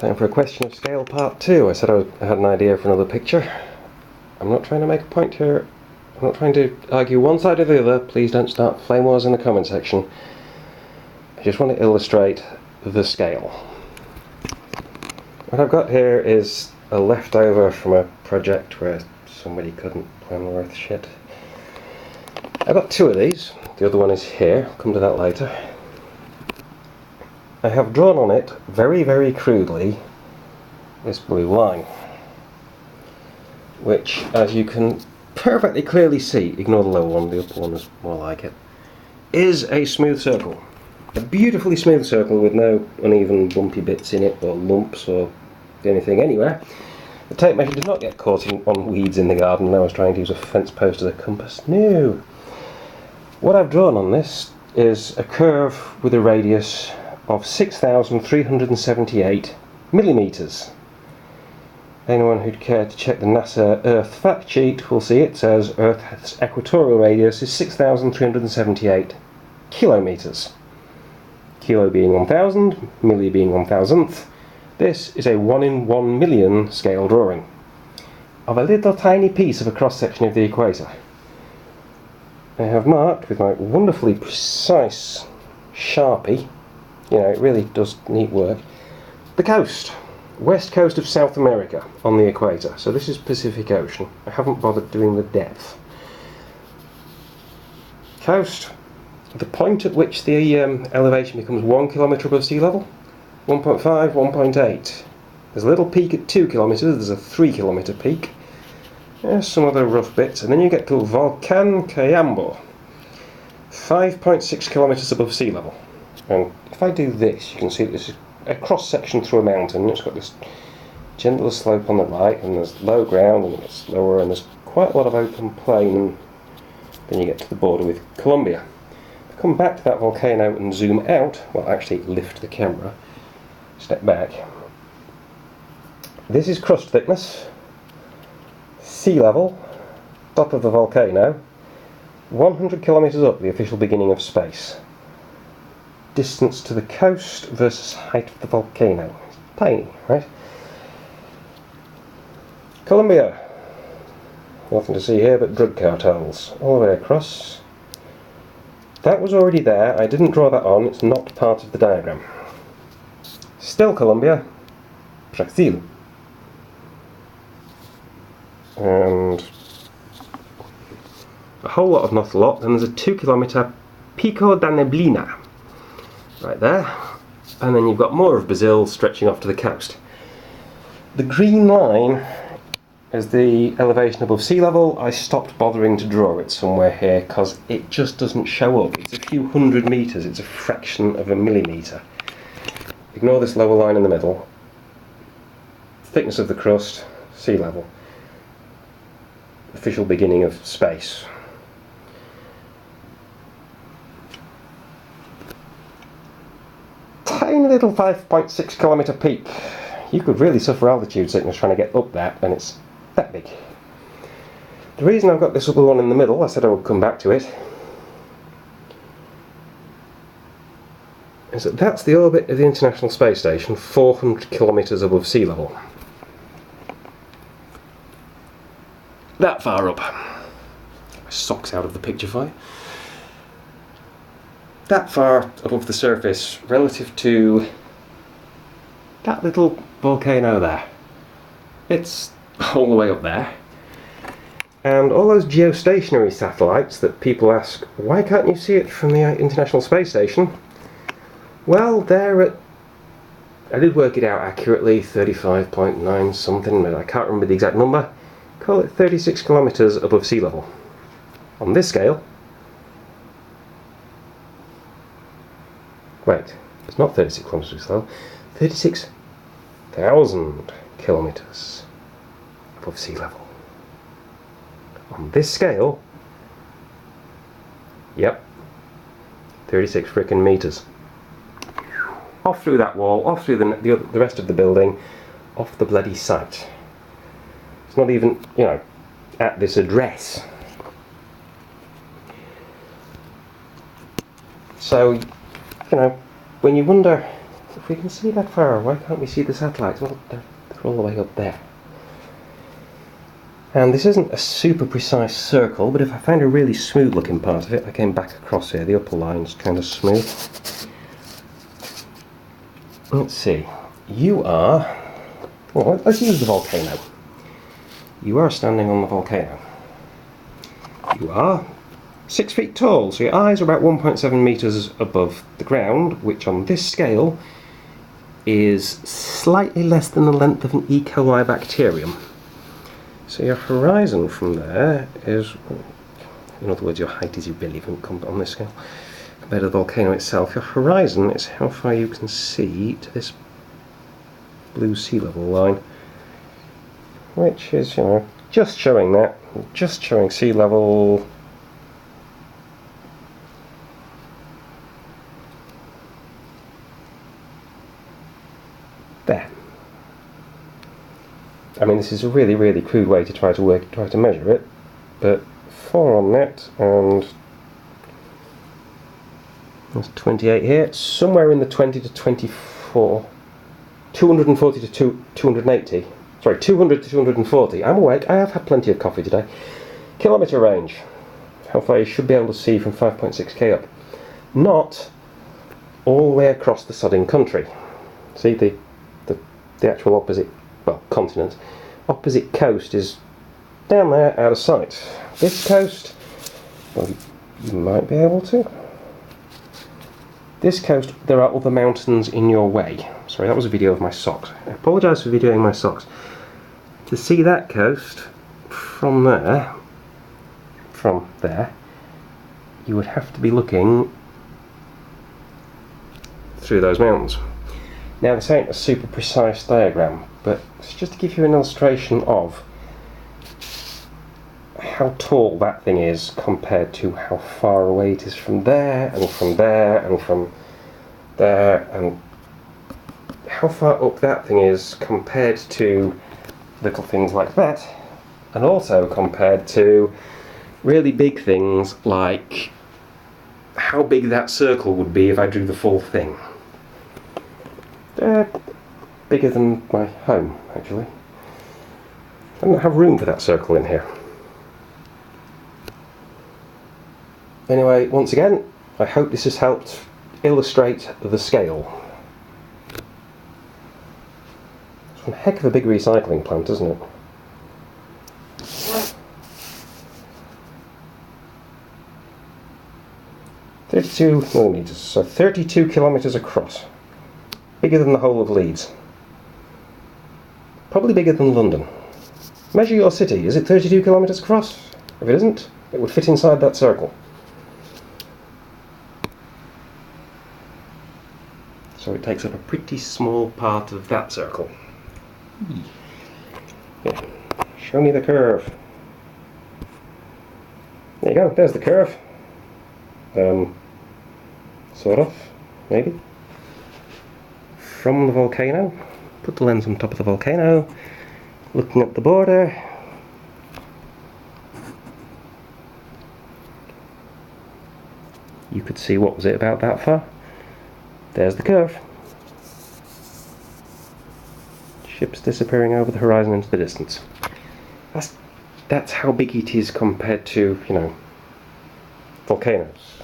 Time for a question of scale part 2. I said I had an idea for another picture. I'm not trying to make a point here. I'm not trying to argue one side or the other. Please don't start flame wars in the comment section. I just want to illustrate the scale. What I've got here is a leftover from a project where somebody couldn't plan worth shit. I've got two of these. The other one is here. I'll come to that later. I have drawn on it, very, very crudely, this blue line, which, as you can perfectly clearly see, ignore the lower one, the upper one is more like it, is a smooth circle. A beautifully smooth circle with no uneven bumpy bits in it, or lumps, or anything anywhere. The tape measure did not get caught on weeds in the garden when I was trying to use a fence post as a compass. No! What I've drawn on this is a curve with a radius of 6,378 millimetres. Anyone who'd care to check the NASA Earth fact sheet will see it says Earth's equatorial radius is 6,378 kilometres. Kilo being 1,000, milli being 1,000th. This is a 1 in 1 million scale drawing of a little tiny piece of a cross section of the equator. I have marked with my wonderfully precise Sharpie, you know, it really does neat work, the coast, west coast of South America on the equator. So this is Pacific Ocean. I haven't bothered doing the depth. Coast, the point at which the elevation becomes 1 kilometre above sea level, 1.5, 1.8. There's a little peak at 2 kilometres, there's a 3 kilometre peak. There's some other rough bits, and then you get to Volcano 5.6 kilometres above sea level. And if I do this, you can see that this is a cross section through a mountain. It's got this gentle slope on the right, and there's low ground, and it gets lower, and there's quite a lot of open plain, and then you get to the border with Colombia. If I come back to that volcano and zoom out, well, actually lift the camera, step back. This is crust thickness, sea level, top of the volcano, 100 kilometres up, the official beginning of space. Distance to the coast versus height of the volcano. It's tiny, right? Colombia. Nothing to see here but drug cartels all the way across. That was already there. I didn't draw that on. It's not part of the diagram. Still Colombia. Brazil. And a whole lot of not a lot. Then there's a 2 kilometre Pico da Neblina. Right there, and then you've got more of Brazil stretching off to the coast. The green line is the elevation above sea level. I stopped bothering to draw it somewhere here because it just doesn't show up. It's a few hundred metres, it's a fraction of a millimetre. Ignore this lower line in the middle. Thickness of the crust, sea level. Official beginning of space. Tiny little 5.6 kilometre peak. You could really suffer altitude sickness trying to get up that, and it's that big. The reason I've got this other one in the middle, I said I would come back to it, is that that's the orbit of the International Space Station, 400 kilometres above sea level. That far up. My socks out of the picture for you. That far above the surface relative to that little volcano there. It's all the way up there. And all those geostationary satellites that people ask, why can't you see it from the International Space Station? Well, they're at, I did work it out accurately, 35.9 something, but I can't remember the exact number. Call it 36 kilometres above sea level. On this scale, wait, it's not 36 kilometres though, 36,000 kilometres above sea level. On this scale, yep, 36 frickin' metres. Off through that wall, off through the rest of the building, off the bloody site. It's not even, you know, at this address. So, you know, when you wonder If we can see that far, why can't we see the satellites? Well, they're all the way up there. And this isn't a super precise circle, but if I find a really smooth looking part of it, I came back across here, the upper line's kind of smooth. Let's see, you are, well, let's use the volcano. You are standing on the volcano. You are 6 feet tall, so your eyes are about 1.7 metres above the ground, which on this scale is slightly less than the length of an E. coli bacterium. So your horizon from there is, in other words, your height is irrelevant on this scale compared to the volcano itself. Your horizon is how far you can see to this blue sea level line, which is, you know, just showing that, just showing sea level. There. I mean, this is a really, really crude way to try to measure it, but 4 on net, and there's 28 here, somewhere in the 20 to 24, 240 to 280, sorry, 200 to 240. I'm awake, I have had plenty of coffee today. Kilometre range, how far you should be able to see from 5.6k up. Not all the way across the sodding country. See, the actual opposite, well, continent, opposite coast is down there out of sight. This coast, well, you might be able to. This coast, there are other mountains in your way. Sorry, that was a video of my socks. I apologise for videoing my socks. To see that coast from there, you would have to be looking through those mountains. Now, this ain't a super precise diagram, but it's just to give you an illustration of how tall that thing is compared to how far away it is from there, and from there, and from there, and how far up that thing is compared to little things like that, and also compared to really big things like how big that circle would be if I drew the full thing. They're bigger than my home, actually. I don't have room for that circle in here. Anyway, once again, I hope this has helped illustrate the scale. It's one heck of a big recycling plant, isn't it? .32 millimetres, so 32 kilometres across. Bigger than the whole of Leeds. Probably bigger than London. Measure your city. Is it 32 kilometres across? If it isn't, it would fit inside that circle. So it takes up a pretty small part of that circle. Yeah. Show me the curve. There you go, there's the curve. Sort of, maybe. From the volcano, put the lens on top of the volcano, looking at the border. You could see, what was it, about that far? There's the curve. Ships disappearing over the horizon into the distance. That's how big it is compared to, you know, volcanoes.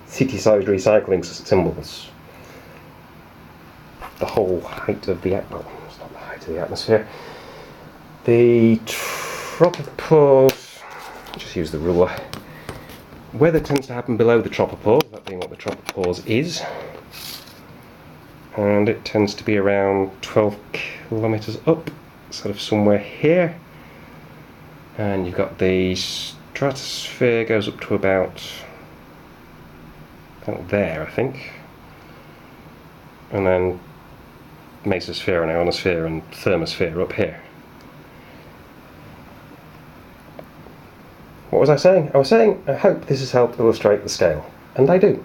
City-sized recycling symbols. The whole height of the atmosphere, well, it's not the height of the atmosphere. The tropopause, just use the ruler. Weather tends to happen below the tropopause, that being what the tropopause is. And it tends to be around 12 kilometres up, sort of somewhere here. And you've got the stratosphere goes up to about there, I think. And then mesosphere and ionosphere and thermosphere up here. What was I saying? I was saying I hope this has helped illustrate the scale. And I do.